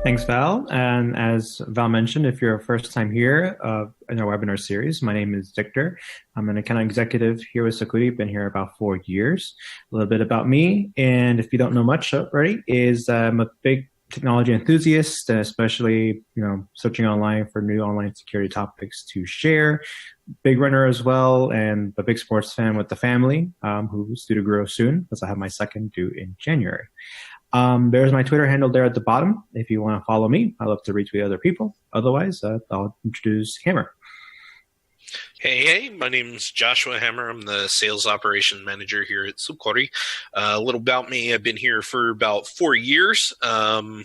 Thanks, Val. And as Val mentioned, if you're a first time here in our webinar series, my name is Victor. I'm an account executive here with Sucuri. Been here about 4 years. A little bit about me, and if you don't know much already, is I'm a big technology enthusiast, especially searching online for new online security topics to share. Big runner as well, and a big sports fan with the family, who's due to grow soon, because I have my second due in January. There's my Twitter handle there at the bottom. If you want to follow me, I love to retweet other people. Otherwise, I'll introduce Hammer. Hey, my name's Joshua Hammer. I'm the Sales Operation Manager here at Sucuri. A little about me, I've been here for about 4 years. I'm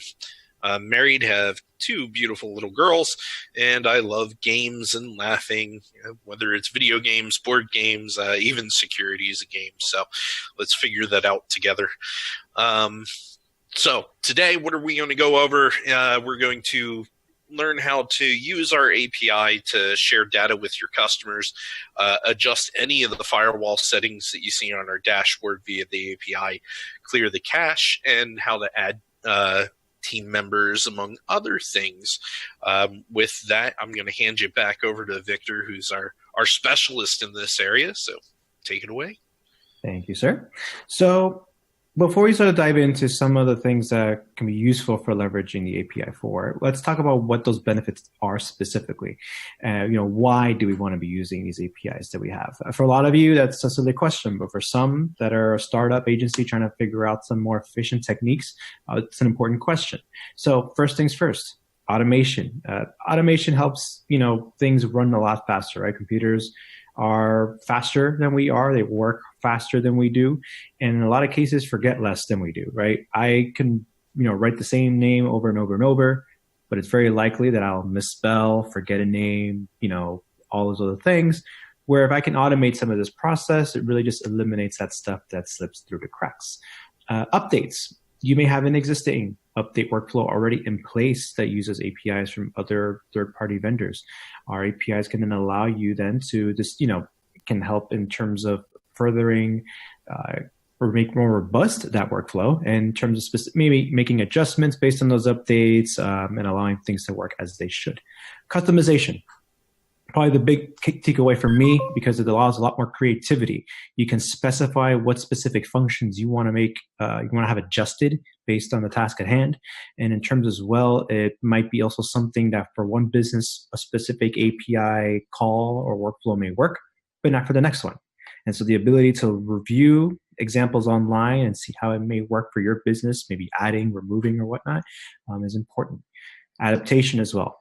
married, have 2 beautiful little girls, and I love games and laughing, whether it's video games, board games, even security is a game. So let's figure that out together. So today, what are we going to go over? We're going to learn how to use our API to share data with your customers, adjust any of the firewall settings that you see on our dashboard via the API, clear the cache, and how to add team members, among other things. With that, I'm going to hand you back over to Victor, who's our specialist in this area. So take it away. Thank you, sir. So before we sort of dive into some of the things that can be useful for leveraging the API for, let's talk about what those benefits are specifically. Why do we want to be using these APIs that we have? For a lot of you, that's a silly question, but for some that are a startup agency trying to figure out some more efficient techniques, it's an important question. So first things first, automation. Automation helps, things run a lot faster, right? Computers are faster than we are. They work faster than we do. And in a lot of cases, forget less than we do, right? I can, write the same name over and over and over, but it's very likely that I'll misspell, forget a name, all those other things. Where if I can automate some of this process, it really just eliminates that stuff that slips through the cracks. Updates. You may have an existing update workflow already in place that uses APIs from other third-party vendors. Our APIs can then allow you then to just, can help in terms of furthering or make more robust that workflow in terms of maybe making adjustments based on those updates and allowing things to work as they should. Customization. Probably the big takeaway for me, because it allows a lot more creativity. You can specify what specific functions you want to make, you want to have adjusted based on the task at hand. And in terms as well, it might be also something that for one business, a specific API call or workflow may work, but not for the next one. And so the ability to review examples online and see how it may work for your business, maybe adding, removing, or whatnot, is important. Adaptation as well.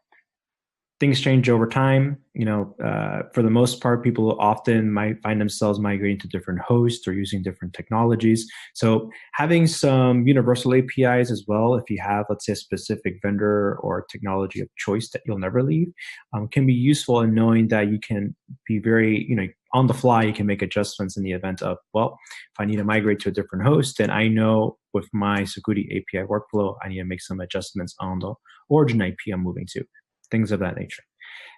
Things change over time. For the most part, people often might find themselves migrating to different hosts or using different technologies. So having some universal APIs as well, if you have, let's say, a specific vendor or technology of choice that you'll never leave, can be useful in knowing that you can be very, on the fly, you can make adjustments in the event of, well, if I need to migrate to a different host, then I know with my Sucuri API workflow, I need to make some adjustments on the origin IP I'm moving to. Things of that nature.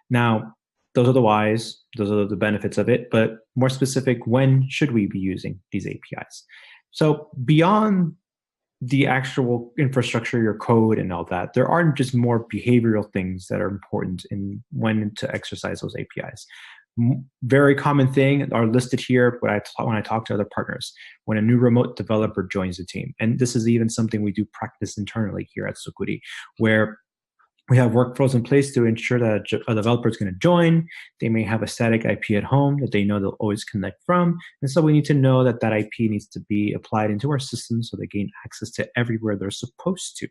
Now, those are the whys, those are the benefits of it, but more specific, when should we be using these APIs? So beyond the actual infrastructure, your code and all that, there are just more behavioral things that are important in when to exercise those APIs. Very common thing are listed here when I talk to other partners, when a new remote developer joins the team. And this is even something we do practice internally here at Sucuri, where we have workflows in place to ensure that a developer is going to join. They may have a static IP at home that they know they'll always connect from. And so we need to know that that IP needs to be applied into our system so they gain access to everywhere they're supposed to,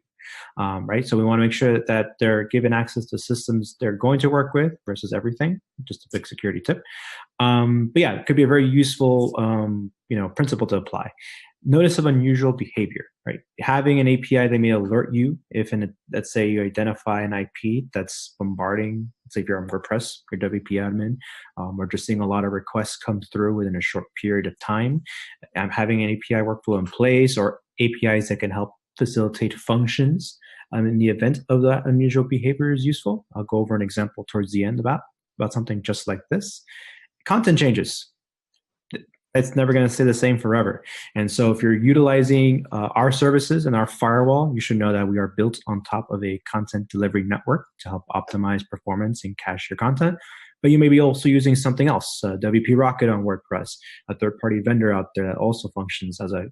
right? So we want to make sure that they're given access to systems they're going to work with versus everything, just a big security tip. But yeah, it could be a very useful principle to apply. Notice of unusual behavior, right? Having an API that may alert you if, let's say, you identify an IP that's bombarding, let's say if you're on WordPress, your WP admin, or just seeing a lot of requests come through within a short period of time. Having an API workflow in place or APIs that can help facilitate functions in the event of that unusual behavior is useful. I'll go over an example towards the end about something just like this. Content changes. It's never going to stay the same forever. And so if you're utilizing our services and our firewall, you should know that we are built on top of a content delivery network to help optimize performance and cache your content. But you may be also using something else, WP Rocket on WordPress, a third-party vendor out there that also functions as a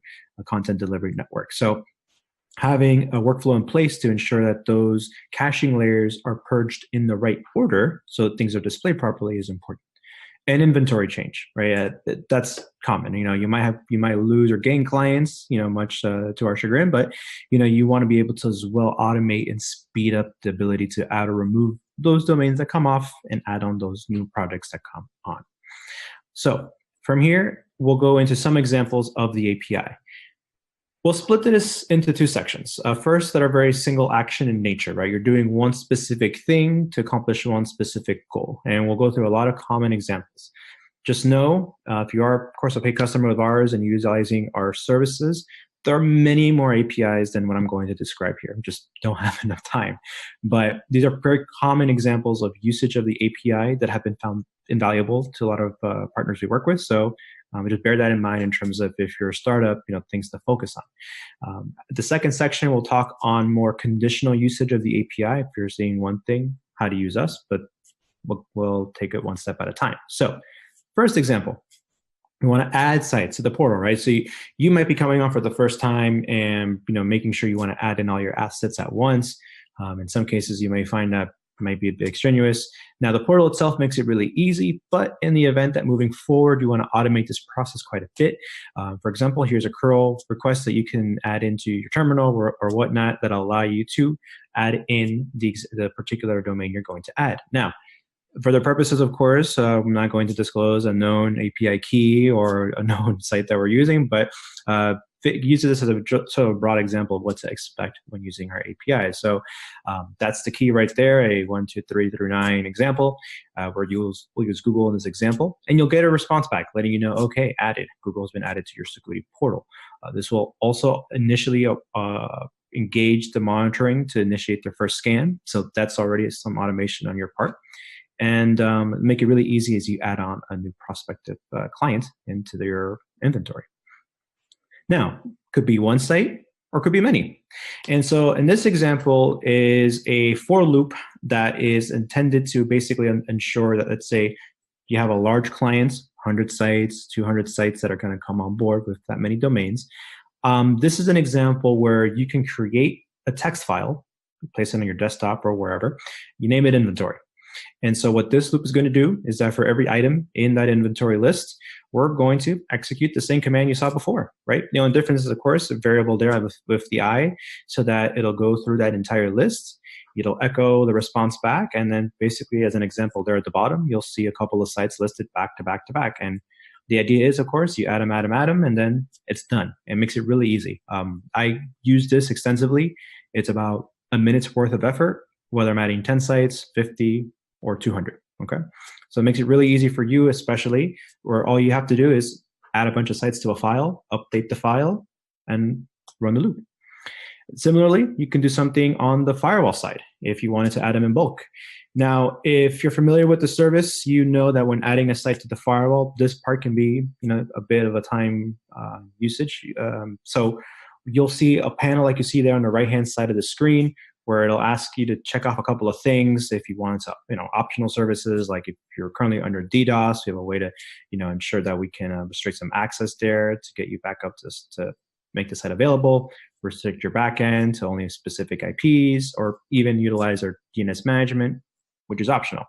content delivery network. So having a workflow in place to ensure that those caching layers are purged in the right order so that things are displayed properly is important. And inventory change, right? That's common. You might lose or gain clients, much to our chagrin, but you want to be able to as well automate and speed up the ability to add or remove those domains that come off and add on those new projects that come on. So from here, we'll go into some examples of the API. We'll split this into two sections. First, that are very single action in nature, right? You're doing one specific thing to accomplish one specific goal. And we'll go through a lot of common examples. Just know, if you are, of course, a paid customer of ours and utilizing our services, there are many more APIs than what I'm going to describe here. I just don't have enough time. But these are very common examples of usage of the API that have been found invaluable to a lot of partners we work with. So just bear that in mind in terms of if you're a startup, things to focus on. The second section, we'll talk on more conditional usage of the API. If you're seeing one thing, how to use us, but we'll take it one step at a time. So first example, you want to add sites to the portal, right? So you might be coming on for the first time and making sure you want to add in all your assets at once. In some cases, you may find that might be a bit extraneous. Now, the portal itself makes it really easy, but in the event that moving forward, you want to automate this process quite a bit. For example, here's a curl request that you can add into your terminal or whatnot that'll allow you to add in the particular domain you're going to add. Now, for the purposes, of course, I'm not going to disclose a known API key or a known site that we're using, but use this as a sort of broad example of what to expect when using our API. So that's the key right there, a 1, 2, 3 through 9 example, where we'll use Google in this example, and you'll get a response back letting you know, okay, added. Google has been added to your Sucuri portal. This will also initially engage the monitoring to initiate their first scan. So that's already some automation on your part. And make it really easy as you add on a new prospective client into your inventory. Now, could be one site or could be many. And so in this example is a for loop that is intended to basically ensure that, let's say, you have a large client, 100 sites, 200 sites that are going to come on board with that many domains. This is an example where you can create a text file, place it on your desktop or wherever, you name it inventory. And so what this loop is going to do is that for every item in that inventory list, we're going to execute the same command you saw before, right? The only difference is, of course, a variable there with the I, so that it'll go through that entire list. It'll echo the response back. And then basically, as an example there at the bottom, you'll see a couple of sites listed back to back to back. And the idea is, of course, you add them, and then it's done. It makes it really easy. I use this extensively. It's about a minute's worth of effort, whether I'm adding 10 sites, 50, or 200, okay? So it makes it really easy for you, especially where all you have to do is add a bunch of sites to a file, update the file, and run the loop. Similarly, you can do something on the firewall side if you wanted to add them in bulk. Now, if you're familiar with the service, you know that when adding a site to the firewall, this part can be a bit of a time usage. So you'll see a panel like you see there on the right-hand side of the screen, where it'll ask you to check off a couple of things if you wanted to, optional services, like if you're currently under Ddos, we have a way to, ensure that we can restrict some access there to get you back up to make the site available, restrict your backend to only specific IPs, or even utilize our DNS management, which is optional.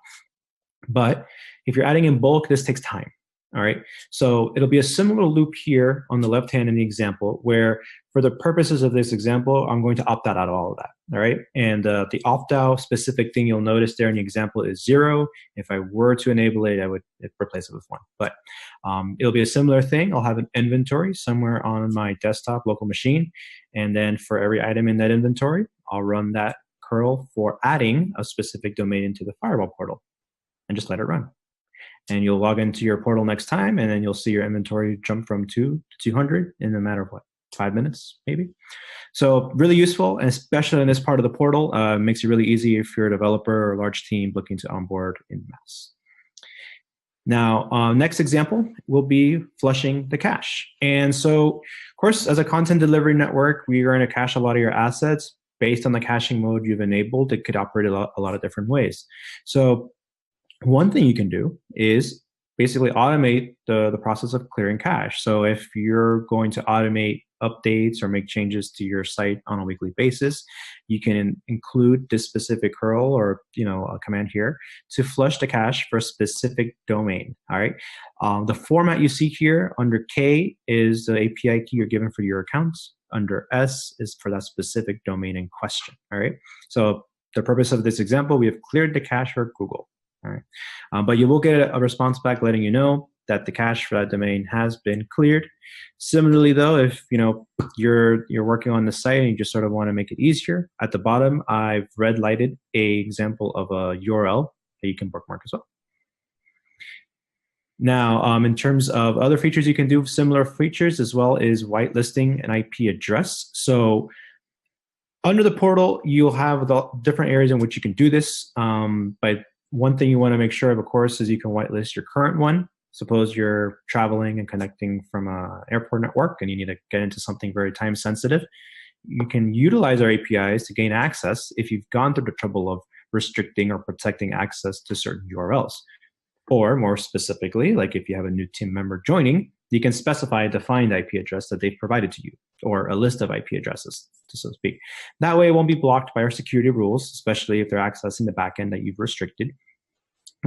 But if you're adding in bulk, this takes time. All right, so it'll be a similar loop here on the left hand in the example, where for the purposes of this example, I'm going to opt out of all of that. All right, and the opt out specific thing you'll notice there in the example is 0. If I were to enable it, I would replace it with 1. But it'll be a similar thing. I'll have an inventory somewhere on my desktop local machine, and then for every item in that inventory, I'll run that curl for adding a specific domain into the firewall portal, and just let it run. And you'll log into your portal next time, and then you'll see your inventory jump from 2 to 200 in a matter of 5 minutes, maybe. So really useful, and especially in this part of the portal, makes it really easy if you're a developer or a large team looking to onboard in mass. Now, next example will be flushing the cache. And so, of course, as a content delivery network, we are going to cache a lot of your assets based on the caching mode you've enabled. It could operate a lot of different ways. So one thing you can do is basically automate the process of clearing cache. So if you're going to automate updates or make changes to your site on a weekly basis, you can include this specific curl or a command here to flush the cache for a specific domain. All right. The format you see here under K is the API key you're given for your accounts. Under S is for that specific domain in question. All right. So the purpose of this example, we have cleared the cache for Google. All right. But you will get a response back letting you know that the cache for that domain has been cleared. Similarly, though, if you're working on the site and you just sort of want to make it easier, at the bottom I've red lighted an example of a URL that you can bookmark as well. Now, in terms of other features you can do, similar features as well is whitelisting an IP address. So under the portal, you'll have the different areas in which you can do this. But one thing you want to make sure of course, is you can whitelist your current one. Suppose you're traveling and connecting from an airport network and you need to get into something very time sensitive. You can utilize our APIs to gain access if you've gone through the trouble of restricting or protecting access to certain URLs. Or more specifically, like if you have a new team member joining, you can specify a defined IP address that they've provided to you, or a list of IP addresses, so to speak. That way it won't be blocked by our security rules, especially if they're accessing the backend that you've restricted.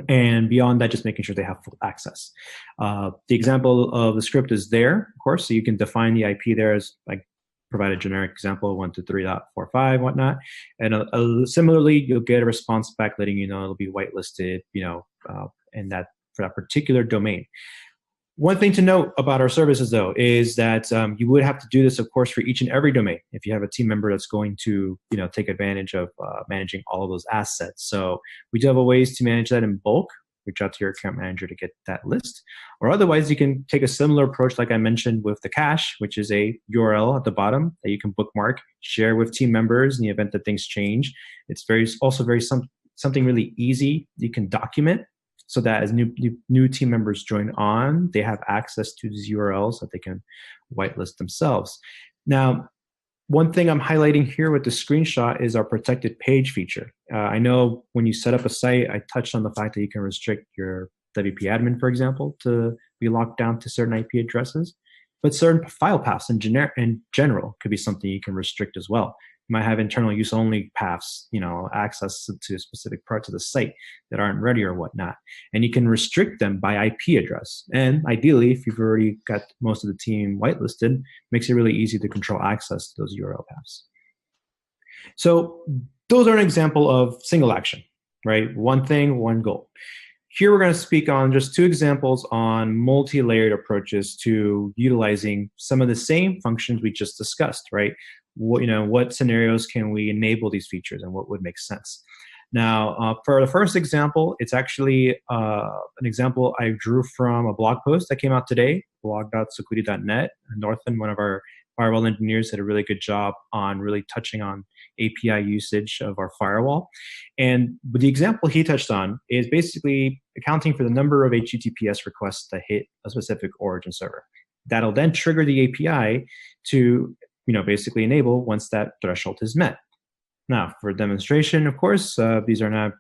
And beyond that, just making sure they have full access. The example of the script is there, of course, so you can define the IP there as like provide a generic example, 123.45, whatnot. And similarly, you'll get a response back letting you know it'll be whitelisted, and that for that particular domain. One thing to note about our services, though, is that you would have to do this, of course, for each and every domain if you have a team member that's going to, take advantage of managing all of those assets. So we do have a ways to manage that in bulk. Reach out to your account manager to get that list. Or otherwise, you can take a similar approach like I mentioned with the cache, which is a URL at the bottom that you can bookmark, share with team members in the event that things change. It's also something really easy you can document, so that as new team members join on, they have access to these URLs that they can whitelist themselves. Now, one thing I'm highlighting here with the screenshot is our protected page feature. I know when you set up a site, I touched on the fact that you can restrict your WP admin, for example, to be locked down to certain IP addresses, but certain file paths in general could be something you can restrict as well. You might have internal use only paths, access to specific parts of the site that aren't ready or whatnot. And you can restrict them by IP address. And ideally, if you've already got most of the team whitelisted, makes it really easy to control access to those URL paths. So those are an example of single action, right? One thing, one goal. Here we're going to speak on just two examples on multi-layered approaches to utilizing some of the same functions we just discussed, right? What scenarios can we enable these features and what would make sense? Now, for the first example, it's actually an example I drew from a blog post that came out today, blog.sucuri.net. Northan, one of our firewall engineers, did a really good job on really touching on API usage of our firewall. And the example he touched on is basically accounting for the number of HTTPS requests that hit a specific origin server. That'll then trigger the API to basically enable once that threshold is met. Now, for demonstration, of course, these are not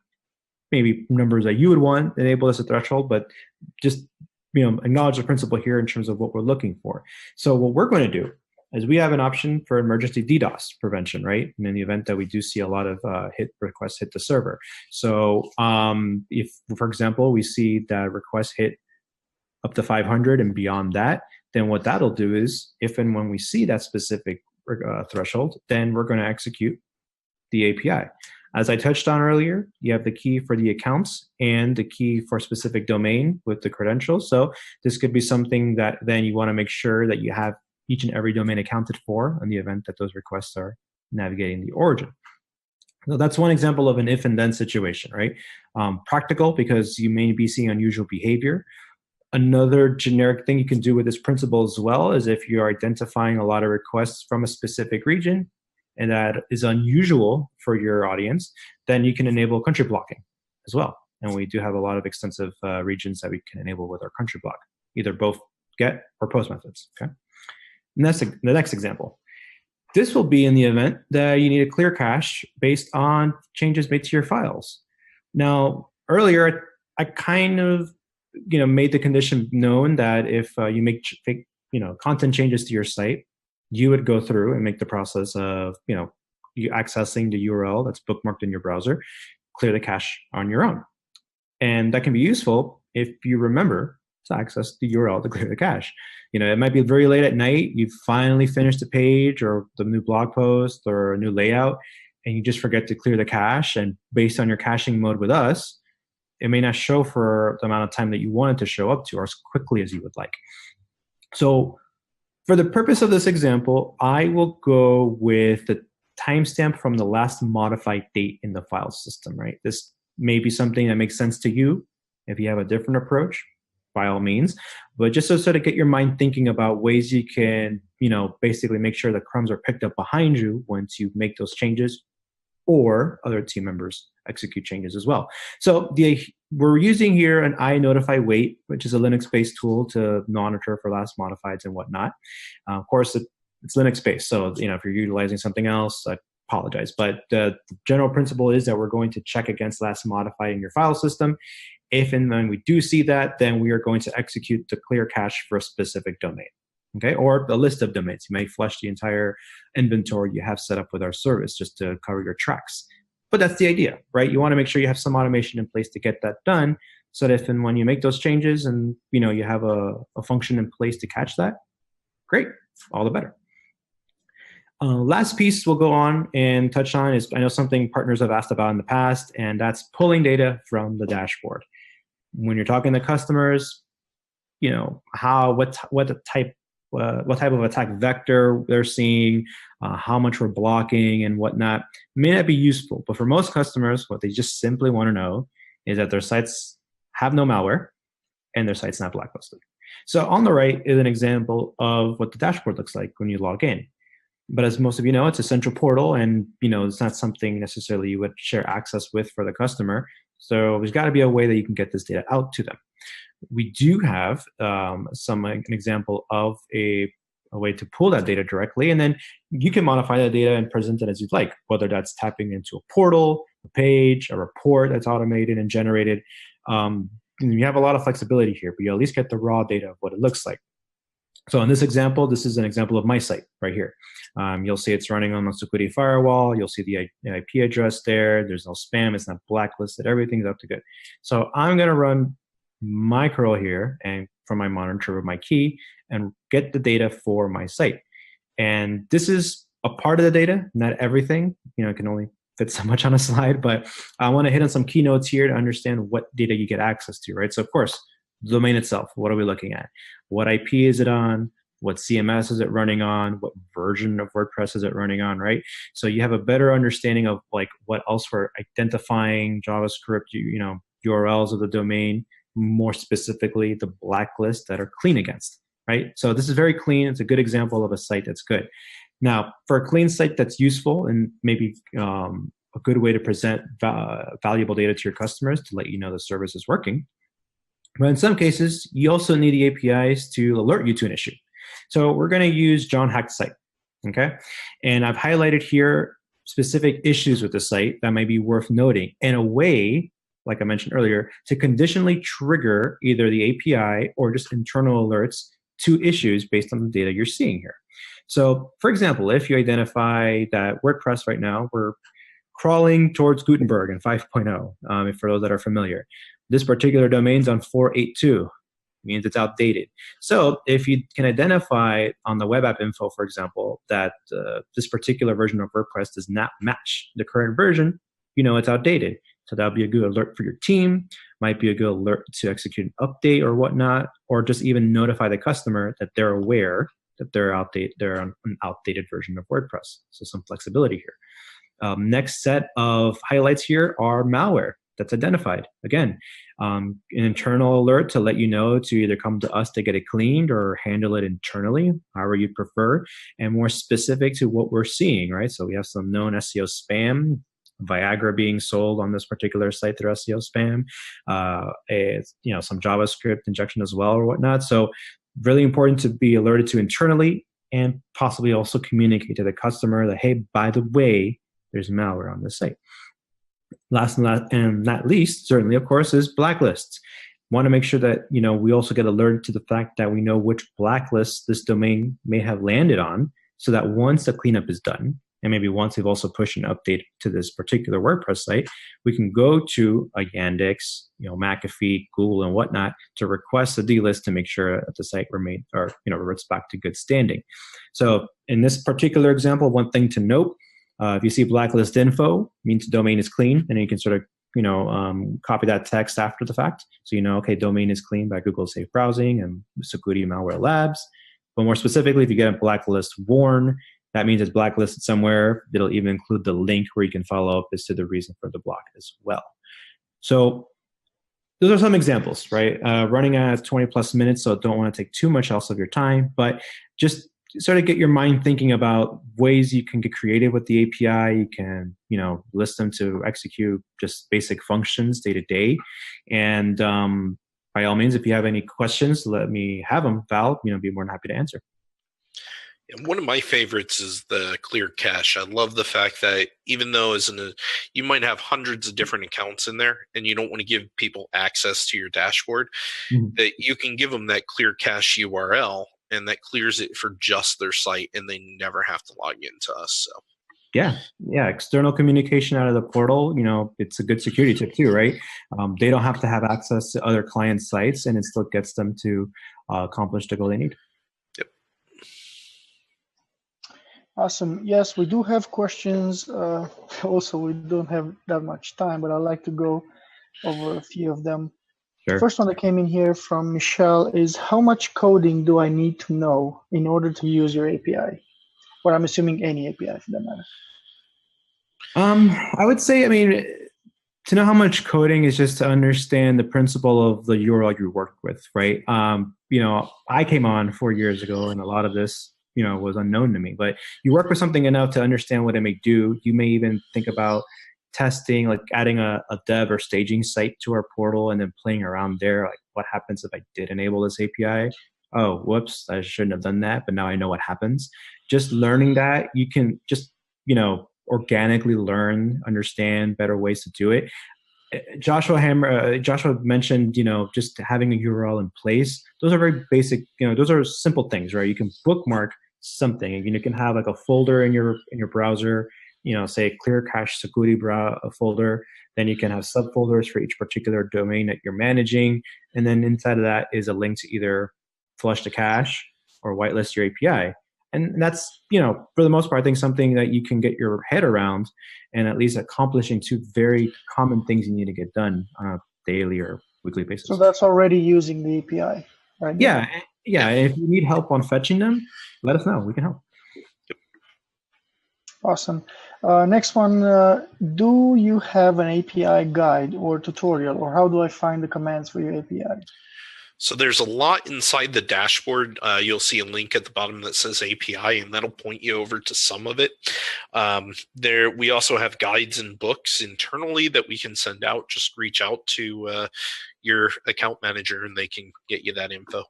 maybe numbers that you would want enable as a threshold, but just acknowledge the principle here in terms of what we're looking for. So what we're going to do is we have an option for emergency DDoS prevention, right? And in the event that we do see a lot of requests hit the server. So if, for example, we see that requests hit up to 500 and beyond that, then what that'll do is if and when we see that specific threshold, then we're going to execute the API. As I touched on earlier, you have the key for the accounts and the key for specific domain with the credentials. So this could be something that then you want to make sure that you have each and every domain accounted for in the event that those requests are navigating the origin. So that's one example of an if and then situation, right? Practical because you may be seeing unusual behavior. Another generic thing you can do with this principle as well is if you're identifying a lot of requests from a specific region and that is unusual for your audience, then you can enable country blocking as well. and we do have a lot of extensive regions that we can enable with our country block, either both get or post methods. Okay. And that's the next example. This will be in the event that you need a clear cache based on changes made to your files. Now, earlier, I kind of made the condition known that if you make content changes to your site, you would go through and make the process of you accessing the URL that's bookmarked in your browser, clear the cache on your own. And that can be useful if you remember to access the URL to clear the cache. It might be very late at night, you finally finished the page or the new blog post or a new layout, and you just forget to clear the cache, and based on your caching mode with us, it may not show for the amount of time that you want it to show up to or as quickly as you would like. So for the purpose of this example, I will go with the timestamp from the last modified date in the file system, right? This may be something that makes sense to you. If you have a different approach, by all means, but just to sort of get your mind thinking about ways you can, basically make sure the crumbs are picked up behind you once you make those changes, or other team members execute changes as well. So we're using here an iNotify wait, which is a Linux-based tool to monitor for last modifieds and whatnot. Of course, it's Linux-based, so if you're utilizing something else, I apologize. But the general principle is that we're going to check against last modified in your file system. If and when we do see that, then we are going to execute the clear cache for a specific domain, okay? Or a list of domains. You may flush the entire inventory you have set up with our service just to cover your tracks. But that's the idea, right? You want to make sure you have some automation in place to get that done, so that if and when you make those changes and you have a function in place to catch that, great, all the better. Last piece we'll go on and touch on is, I know something partners have asked about in the past, and that's pulling data from the dashboard. When you're talking to customers, what type of attack vector they're seeing, how much we're blocking and whatnot may not be useful. But for most customers, what they just simply want to know is that their sites have no malware and their site's not blacklisted. So on the right is an example of what the dashboard looks like when you log in. But as most of you know, it's a central portal, and it's not something necessarily you would share access with for the customer. So there's got to be a way that you can get this data out to them. We do have an example of a way to pull that data directly, and then you can modify that data and present it as you'd like, whether that's tapping into a portal, a page, a report that's automated and generated. You have a lot of flexibility here, but you at least get the raw data of what it looks like. So in this example, this is an example of my site right here. You'll see it's running on the Sucuri firewall. You'll see the IP address there. There's no spam. It's not blacklisted. Everything's up to good. So I'm going to run my curl here and from my monitor with my key and get the data for my site. And this is a part of the data, not everything. It can only fit so much on a slide, but I want to hit on some keynotes here to understand what data you get access to, right? So of course, the domain itself, what are we looking at? What IP is it on? What CMS is it running on? What version of WordPress is it running on, right? So you have a better understanding of what else we're identifying, JavaScript, URLs of the domain, more specifically the blacklist that are clean against, right? So this is very clean. It's a good example of a site that's good. Now, for a clean site that's useful and maybe a good way to present valuable data to your customers to let you know the service is working, but in some cases, you also need the APIs to alert you to an issue. So we're going to use John Hack's site, okay? And I've highlighted here specific issues with the site that might be worth noting in a way, like I mentioned earlier, to conditionally trigger either the API or just internal alerts to issues based on the data you're seeing here. So for example, if you identify that WordPress right now, we're crawling towards Gutenberg in 5.0, for those that are familiar. This particular domain's on 4.8.2, means it's outdated. So if you can identify on the web app info, for example, that this particular version of WordPress does not match the current version, it's outdated. So that would be a good alert for your team, might be a good alert to execute an update or whatnot, or just even notify the customer that they're aware that they're on an outdated version of WordPress. So some flexibility here. Next set of highlights here are malware that's identified. Again, an internal alert to let you know to either come to us to get it cleaned or handle it internally, however you prefer, and more specific to what we're seeing, right? So we have some known SEO spam Viagra being sold on this particular site through SEO spam, some JavaScript injection as well or whatnot. So really important to be alerted to internally and possibly also communicate to the customer that, hey, by the way, there's malware on this site. Last and not least, certainly, of course, is blacklists. Want to make sure that we also get alerted to the fact that we know which blacklist this domain may have landed on, so that once the cleanup is done, and maybe once we've also pushed an update to this particular WordPress site, we can go to a Yandex, McAfee, Google, and whatnot to request a delist to make sure that the site reverts back to good standing. So in this particular example, one thing to note: if you see blacklist info, means the domain is clean, and you can sort of copy that text after the fact. So okay, domain is clean by Google Safe Browsing and Sucuri Malware Labs. But more specifically, if you get a blacklist warn, that means it's blacklisted somewhere. It'll even include the link where you can follow up as to the reason for the block as well. So those are some examples, right? Running at 20 plus minutes, so don't want to take too much else of your time, but just sort of get your mind thinking about ways you can get creative with the API. You can, list them to execute just basic functions day to day. And by all means, if you have any questions, let me have them, Val. Be more than happy to answer. One of my favorites is the clear cache. I love the fact that even though you might have hundreds of different accounts in there and you don't want to give people access to your dashboard, that you can give them that clear cache URL and that clears it for just their site and they never have to log into us. So. Yeah. External communication out of the portal, it's a good security tip too, right? They don't have to have access to other client sites and it still gets them to accomplish the goal they need. Awesome. Yes, we do have questions. Also, we don't have that much time, but I'd like to go over a few of them. Sure. First one that came in here from Michelle is, how much coding do I need to know in order to use your API? Or I'm assuming any API for that matter. I would say, to know how much coding is just to understand the principle of the URL you work with, right? I came on 4 years ago and a lot of this was unknown to me, but you work with something enough to understand what it may do. You may even think about testing, like adding a dev or staging site to our portal and then playing around there. Like, what happens if I did enable this API? Oh, whoops, I shouldn't have done that, but now I know what happens. Just learning that, you can just, organically learn, understand better ways to do it. Joshua mentioned, just having a URL in place. Those are very basic, those are simple things, right? You can bookmark something, and you can have like a folder in your browser, say clear cache Sucuri folder. Then you can have subfolders for each particular domain that you're managing. And then inside of that is a link to either flush the cache or whitelist your API. And that's, for the most part, I think something that you can get your head around and at least accomplishing two very common things you need to get done on a daily or weekly basis. So that's already using the API, right? Yeah. If you need help on fetching them, let us know. We can help. Awesome. Next one, do you have an API guide or tutorial, or how do I find the commands for your API? So there's a lot inside the dashboard. You'll see a link at the bottom that says API, and that'll point you over to some of it. We also have guides and books internally that we can send out. Just reach out to your account manager, and they can get you that info.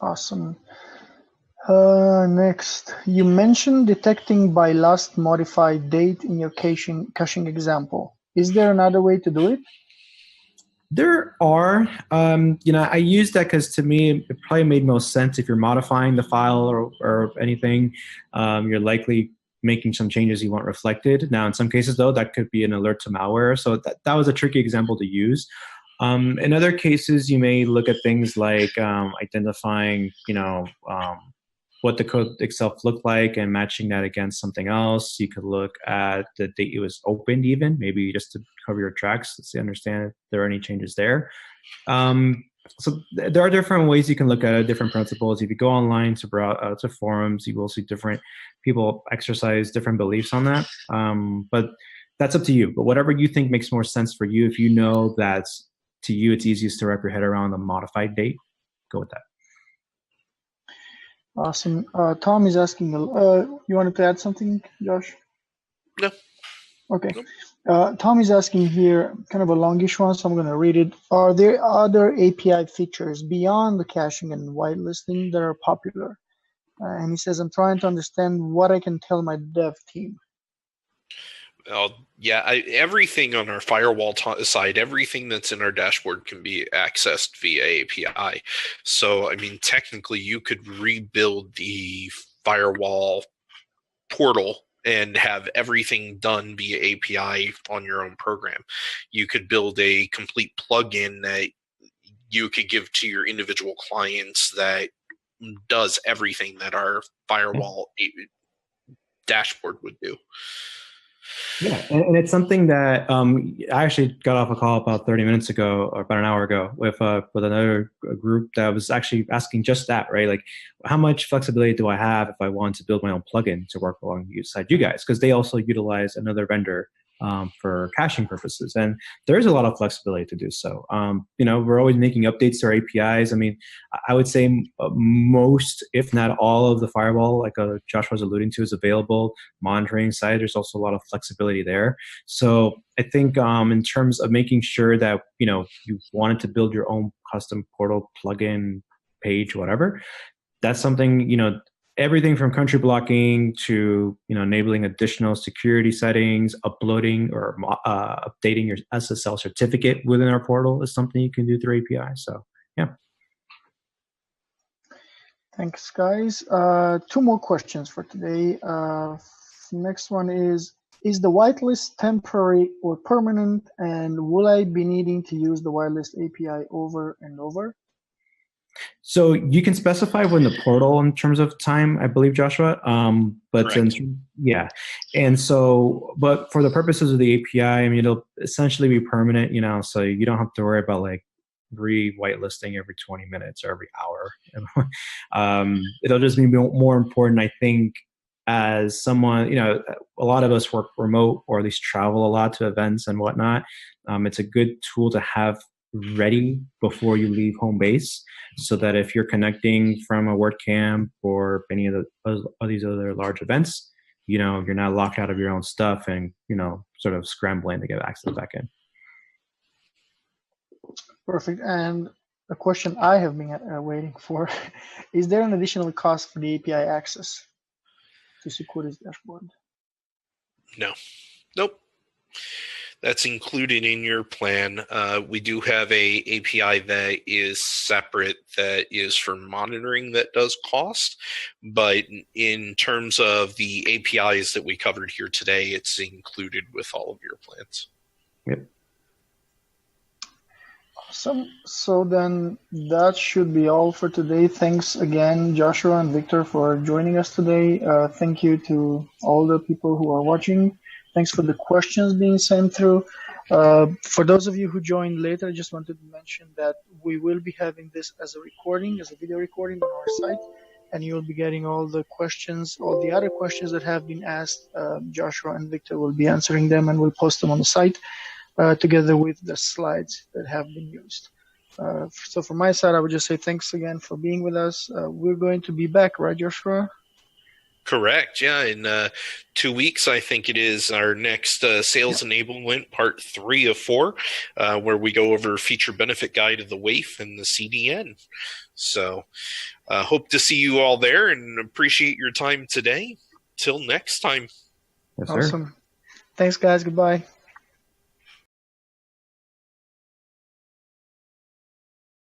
Awesome. Next, you mentioned detecting by last modified date in your caching example. Is there another way to do it? There are. I use that because to me, it probably made most sense. If you're modifying the file or anything, you're likely making some changes you want reflected. Now, in some cases, though, that could be an alert to malware. So that was a tricky example to use. In other cases, you may look at things like identifying, what the code itself looked like and matching that against something else. You could look at the date it was opened even, maybe just to cover your tracks to understand if there are any changes there. So there are different ways you can look at it, different principles. If you go online to forums, you will see different people exercise different beliefs on that. But that's up to you. But whatever you think makes more sense for you, if you know that to you it's easiest to wrap your head around the modified date, go with that. Awesome. Tom is asking, you wanted to add something, Josh? No. Okay. Tom is asking here, kind of a longish one, so I'm going to read it. Are there other API features beyond the caching and whitelisting that are popular? And he says, I'm trying to understand what I can tell my dev team. Everything on our firewall side, everything that's in our dashboard can be accessed via API. So, I mean, technically, you could rebuild the firewall portal and have everything done via API on your own program. You could build a complete plugin that you could give to your individual clients that does everything that our firewall dashboard would do. Yeah, and it's something that I actually got off a call about 30 minutes ago, or about an hour ago, with another group that was actually asking just that, right? Like, how much flexibility do I have if I want to build my own plugin to work alongside you guys? Because they also utilize another vendor for caching purposes, and there is a lot of flexibility to do so. We're always making updates to our APIs. I mean, I would say most, if not all, of the firewall, like Joshua was alluding to, is available. Monitoring side, there's also a lot of flexibility there. So I think in terms of making sure that you wanted to build your own custom portal plugin page, whatever, that's something everything from country blocking to enabling additional security settings, uploading or updating your SSL certificate within our portal is something you can do through API. So yeah. Thanks, guys. 2 more questions for today. Next one is the whitelist temporary or permanent, and will I be needing to use the whitelist API over and over? So you can specify within the portal in terms of time, I believe, Joshua. But and so, but for the purposes of the API, I mean, it'll essentially be permanent. So you don't have to worry about like re-whitelisting every 20 minutes or every hour. It'll just be more important, I think, as someone, a lot of us work remote or at least travel a lot to events and whatnot. It's a good tool to have ready before you leave home base, so that if you're connecting from a WordCamp or any of these other large events, you're not locked out of your own stuff and sort of scrambling to get access back in. Perfect. And a question I have been waiting for: is there an additional cost for the API access to Sucuri's dashboard? No. Nope. That's included in your plan. We do have a API that is separate, that is for monitoring, that does cost. But in terms of the APIs that we covered here today, it's included with all of your plans. Yep. Awesome. So then that should be all for today. Thanks again, Joshua and Victor, for joining us today. Thank you to all the people who are watching. Thanks for the questions being sent through. For those of you who joined later, I just wanted to mention that we will be having this as a recording, as a video recording on our site, and you'll be getting all the questions, all the other questions that have been asked. Joshua and Victor will be answering them, and we'll post them on the site together with the slides that have been used. So from my side, I would just say thanks again for being with us. We're going to be back, right, Joshua? Correct. Yeah. In 2 weeks, I think it is, our next sales enablement part 3 of 4, where we go over feature benefit guide of the WAIF and the CDN. So hope to see you all there and appreciate your time today. Till next time. Yes, sir. Awesome. Thanks, guys. Goodbye.